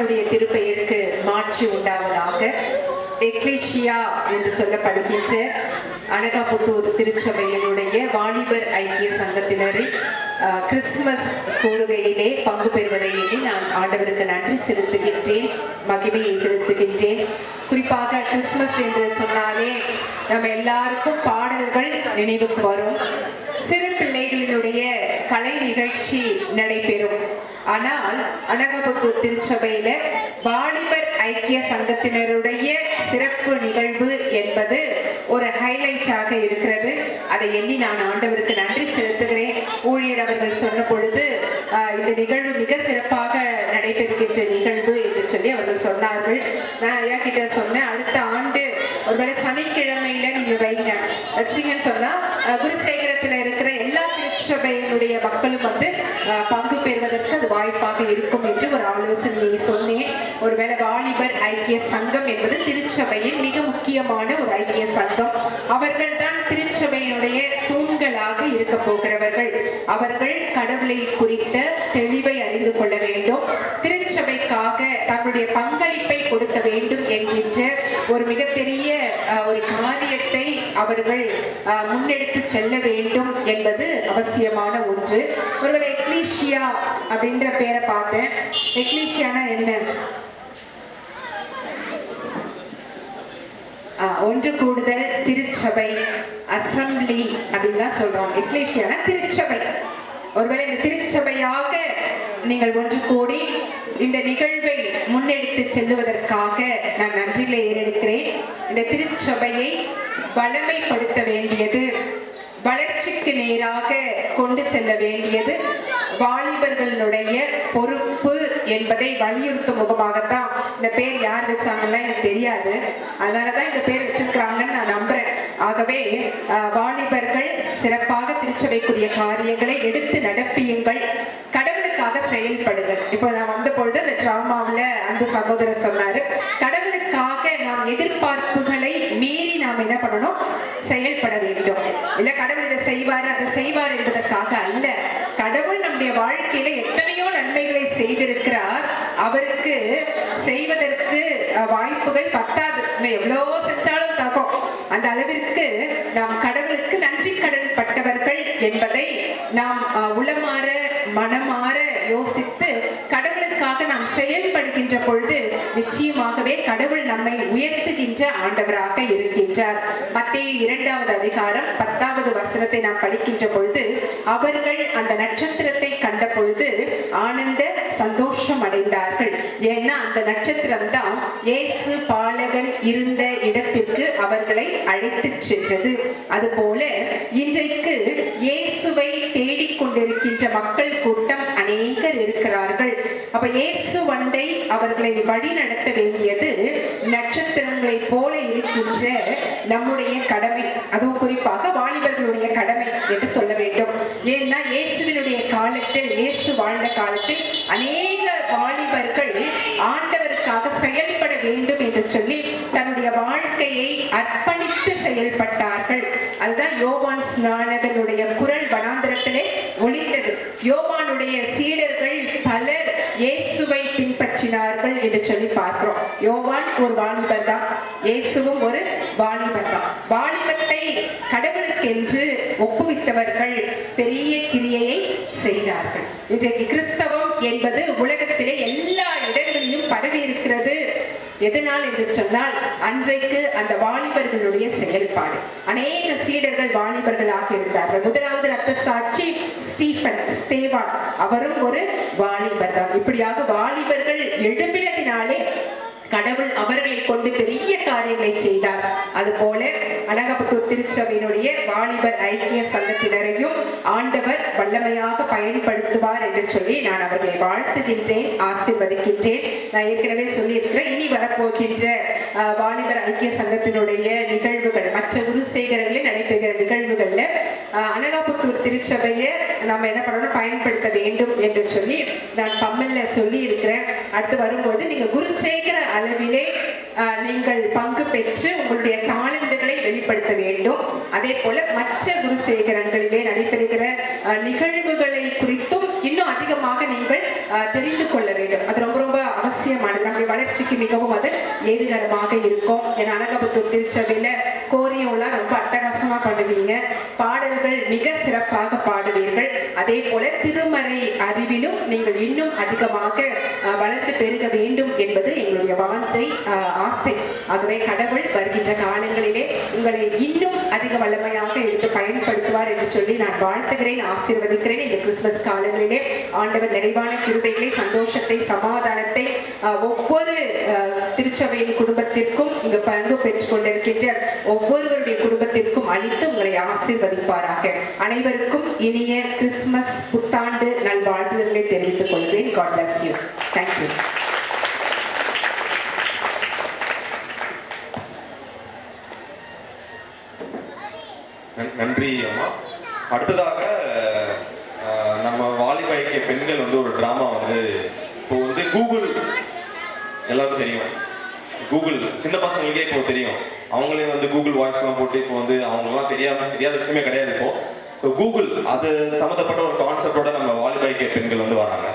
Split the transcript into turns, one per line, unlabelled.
ஆண்டவனுடைய திருப்பெயருக்கு மாற்றி உண்டாவதாக. எக்லேசியா என்று சொல்லப்படுகின்ற அனகாபுத்தூர் திருச்சபையினுடைய வாலிபர் ஐக்கிய சங்கத்தினரின் கிறிஸ்துமஸ் கூடுகையிலே பங்கு பெறுவதை எண்ணி நான் ஆண்டவருக்கு நன்றி செலுத்துகின்றேன், மகிமையை செலுத்துகின்றேன். குறிப்பாக கிறிஸ்துமஸ் என்று சொன்னாலே நம்ம எல்லாருக்கும் பாடல்கள் நினைவுக்கு வரும். சிறு பிள்ளைகளினுடைய கலை நிகழ்ச்சி நடைபெறும். ஆனால் அனகாபுத்தூர் திருச்சபையில வாலிபர் ஐக்கிய சங்கத்தினருடைய சிறப்பு நிகழ்வு என்பது ஒரு ஹைலைட்டாக இருக்கிறது. அதை எண்ணி நான் ஆண்டவருக்கு நன்றி செலுத்துகிறேன். ஊழியர் அவர்கள் சொன்ன பொழுது இந்த நிகழ்வு மிக சிறப்பாக நடைபெறுகின்ற நிகழ்வு என்று சொல்லி அவர்கள் சொன்னார்கள். நான் ஐயா கிட்ட சொன்னேன், அடுத்த ஆண்டு ஒருவேளை சனிக்கிழமையில நீங்க வைங்க வச்சிங்கன்னு சொன்னா குருசேகரத்துல இருக்கிற எல்லா திருச்சபையினுடைய மக்களும் பங்கு பெறுவதற்கு அது வாய்ப்பாக இருக்கும் என்று ஒரு ஆலோசனையை சொன்னேன். ஒருவேளை வாலிபர் ஐக்கிய சங்கம் என்பது திருச்சபையின் மிக முக்கியமான ஒரு ஐக்கிய சங்கம். அவர்கள் தான் திருச்சபையினுடைய தூண்களாக இருக்க போகிறவர்கள். அவர்கள் கடவுளை குறித்த தெளிவை அறிந்து கொள்ள வேண்டும், திருச்சபைக்காக தன்னுடைய பங்களிப்பை கொடுக்க வேண்டும் என்கின்ற ஒரு மிகப்பெரிய ஒரு காரியத்தை அவர்கள் முன்னெடுத்து செல்ல வேண்டும் என்பது அவசியமான ஒன்று. ஒருவேளை எக்லீசியா அப்படின்ற பேரை பார்த்தேன். எக்லீசியானா என்ன? ஒன்று கூடுதல் திருச்சபை, அசம்பிளி அப்படின்லாம் சொல்றோம். எக்லீசியானா திருச்சபை. ஒருவேளை இந்த திருச்சபையாக நீங்கள் ஒன்று கூடி இந்த நிகழ்வை முன்னெடுத்து செல்லுவதற்காக நான் நன்றிகளை ஏறெடுக்கிறேன். இந்த திருச்சபையை வளமைப்படுத்த வேண்டியது, வளர்ச்சிக்கு நேராக கொண்டு செல்ல வேண்டியது வாலிபர்களுடைய பொறுப்பு என்பதை வலியுறுத்தும் முகமாகத்தான் இந்த பேர் யார் வச்சாங்கலாம் எனக்கு தெரியாது. அதனாலதான் இந்த பேர் வச்சிருக்கிறாங்கன்னு நான் நம்புறேன். ஆகவே வாலிபர்கள் சிறப்பாக திருச்சபைக்குரிய காரியங்களை எடுத்து நடப்பியுங்கள், கடவுளுக்காக செயல்படுங்கள். இப்போ நான் வந்த பொழுது அந்த டிராமாவில் அன்பு சகோதரர் சொன்னாரு, கடவுளுக்காக நாம் எதிர்பார்ப்புகளை மீறி நாம் என்ன பண்ணணும், செயல்பட வேண்டும். இல்ல கடவுள் இதை செய்வாரு அதை செய்வார் என்பதற்காக அல்ல. கடவுள் நம்முடைய வாழ்க்கையில எத்தனையோ நன்மைகளை செய்திருக்கிறார். அவருக்கு செய்வதற்கு வாய்ப்புகள் பத்தாது. எவ்வளவோ செஞ்சாலும் தகும். அந்த அளவிற்கு நாம் கடவுளுக்கு நன்றி கடன் பட்டவர்கள் என்பதை நாம் உளமாற மனமாற யோசித்து கடவுளுக்காக நாம் செயல்படுகின்ற பொழுது நிச்சயமாகவே கடவுள் நம்மை உயர்த்துகின்ற ஆண்டவராக இருக்கின்றார். மத்தேயு 2வது அதிகாரம் 10வது வசனத்தை நாம் படிக்கின்ற பொழுது, அவர்கள் அந்த நட்சத்திரத்தை கண்ட பொழுது ஆனந்த சந்தோஷம் அடைந்தார்கள். ஏன்னா அந்த நட்சத்திரம் தான் இயேசு பாலகன் இருந்த இடத்திற்கு அவர்களை அழைத்து சென்றது. அதுபோல இன்றைக்கு இயேசுவை தேடிக்கொண்டிருக்கின்ற மக்கள் கூட்டம் அநேகர் இருக்கிறார்கள். அப்ப இயேசு வண்டை அவர்களை வழி நடத்த வேண்டியது நட்சத்திரங்களை போல இருக்கின்ற நம்முடைய கடமை, அதுவும் குறிப்பாக வாலிபர்களுடைய கடமை என்று சொல்ல வேண்டும். ஏன்னா இயேசுவினுடைய காலத்தில், இயேசு வாழ்ந்த காலத்தில் அநேக வாலிபர்கள் ஆண்டவருக்காக செயல்பட வேண்டும் என்று சொல்லி தன்னுடைய வாழ்க்கையை அர்ப்பணித்து செயல்பட்டார்கள். அதுதான் யோவான் ஸ்நானகனுடைய குரல் வனாந்திரத்திலே ஒலித்தது. யோவானுடைய சீடர்கள் பலர் இயேசுவை பின்பற்றினார்கள் என்று சொல்லி பார்க்கிறோம். யோவான் ஒரு வாலிபர் தான், இயேசுவும் ஒரு வாலிபர் தான். வாலிபத்தை கடவுளுக்கென்று ஒப்புவித்தவர்கள் பெரிய கிரியையை செய்தார்கள். இன்றைக்கு கிறிஸ்தவம் என்பது உலகத்திலே எல்லா இடங்களிலும் பரவி இருக்கிறது. எதனால் என்று சொன்னால் அன்றைக்கு அந்த வாலிபர்களுடைய செயல்பாடு. அநேக சீடர்கள் வாலிபர்களாக இருந்தார்கள். முதலாவது இரத்த சாட்சி ஸ்தேவான், அவரும் ஒரு வாலிபர் தான். இப்படியாக வாலிபர்கள் எழும்பினதினாலே கடவுள் அவர்களை கொண்டு பெரிய காரியங்களை செய்தார். அதுபோல அனகாபுத்தூர் திருச்சபையினுடைய வாலிபர் ஐக்கிய சங்கத்தினரையும் ஆண்டவர் வல்லமையாக பயன்படுத்துவார் என்று சொல்லி நான் அவர்களை வாழ்த்துகின்றேன், ஆசீர்வதிக்கின்றேன். நான் ஏற்கனவே சொல்லியிருக்கிறேன், இனி வரப்போகின்ற வாலிபர் ஐக்கிய சங்கத்தினுடைய நிகழ்வுகள், மற்ற குருசேகரங்களில் நடைபெறுகிற நிகழ்வுகள்ல அனகாபுத்தூர் திருச்சபையை நம்ம என்ன பண்ணணும், பயன்படுத்த வேண்டும் என்று சொல்லி நான் பம்மல்ல சொல்லி இருக்கிறேன். அடுத்து வரும்போது நீங்க குருசேகர அளவிலே நீங்கள் பங்கு பெற்று உங்களுடைய தாளந்துகளை வெளிப்படுத்த வேண்டும். அதே போல மற்ற குருசேகரங்களிலே நடைபெறுகிற நிகழ்வுகளை குறித்தும் இன்னும் அதிகமாக நீங்கள் தெரிந்து கொள்ள வேண்டும். அது ரொம்ப ரொம்ப அவசியமானது. நம்முடைய வளர்ச்சிக்கு மிகவும் அது ஏதுகரமாக இருக்கும். என் அனகாபுத்தூர் திருச்சபையில கோரியோலாம் ரொம்ப அட்டகாசமா பண்ணுவீங்க. பாடல்கள் மிக சிறப்பாக பாடுவீர்கள். அதே போல திருமறை அறிவிலும் நீங்கள் இன்னும் அதிகமாக வளர்ந்து பெருக வேண்டும் என்பது எங்களுடைய வாஞ்சை, ஆசை. ஆகவே கடவுள் வருகின்ற காலங்களிலே உங்களை இன்னும் அதிக வல்லமையாக எடுத்து பயன்படுத்துவார் என்று சொல்லி நான் வாழ்த்துகிறேன், ஆசீர்வதிக்கிறேன். இந்த கிறிஸ்துமஸ் காலங்களிலே ஆண்டவர் நிறைவான கிருபைகளை, சந்தோஷத்தை, சமாதானத்தை ஒவ்வொரு திருச்சபையின் குடும்பத்திற்கும் இங்கு பங்கு பெற்றுக் கொண்டிருக்கின்ற ஒவ்வொருவருடைய குடும்பத்திற்கும் அளித்து உங்களை ஆசீர்வதிப்பாராக. அனைவருக்கும் இனிய கிறிஸ்துமஸ் புத்தாண்டு நல்வாழ்த்துதல்களை தெரிவித்துக் கொள்கிறேன். God bless you. Thank you.
நன்றி அம்மா. அடுத்ததாக நம்ம வாலிப ஐக்கிய பெண்கள் வந்து ஒரு டிராமா வந்து இப்போ வந்து கூகுள் எல்லாருக்கும் தெரியும். கூகுள் சின்ன பசங்களுக்கே இப்போ தெரியும். அவங்களே வந்து கூகுள் வாய்ஸ்லாம் போட்டு இப்போ வந்து அவங்களாம் தெரியாத விஷயமே கிடையாது இப்போ. ஸோ கூகுள் அது சம்மந்தப்பட்ட ஒரு கான்செப்டோட நம்ம வாலிப ஐக்கிய பெண்கள் வந்து வராங்க.